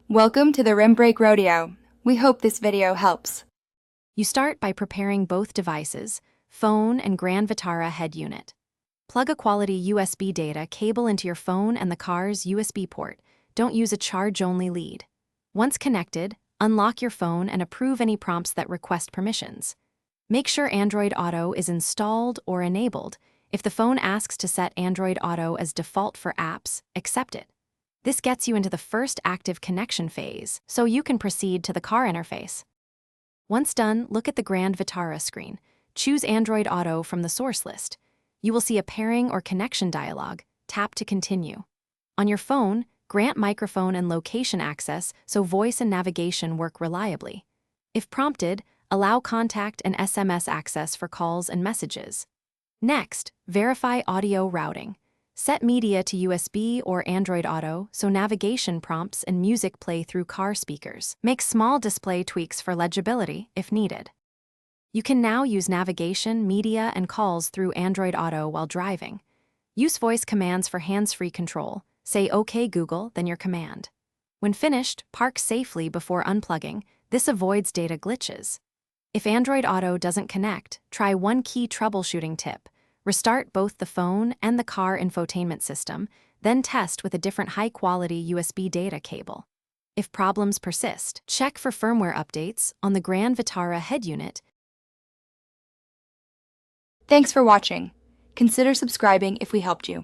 Welcome to the Rim Break Rodeo. We hope this video helps. You start by preparing both devices, phone and Grand Vitara head unit. Plug a quality USB data cable into your phone and the car's USB port. Don't use a charge-only lead. Once connected, unlock your phone and approve any prompts that request permissions. Make sure Android Auto is installed or enabled. If the phone asks to set Android Auto as default for apps, accept it. This gets you into the first active connection phase, so you can proceed to the car interface. Once done, look at the Grand Vitara screen. Choose Android Auto from the source list. You will see a pairing or connection dialog. Tap to continue. On your phone, grant microphone and location access so voice and navigation work reliably. If prompted, allow contact and SMS access for calls and messages. Next, verify audio routing. Set media to USB or Android Auto so navigation prompts and music play through car speakers. Make small display tweaks for legibility if needed. You can now use navigation, media, and calls through Android Auto while driving. Use voice commands for hands-free control. Say OK Google, then your command. When finished, park safely before unplugging. This avoids data glitches. If Android Auto doesn't connect, try one key troubleshooting tip. Restart both the phone and the car infotainment system, then test with a different high-quality USB data cable. If problems persist, check for firmware updates on the Grand Vitara head unit. Thanks for watching. Consider subscribing if we helped you.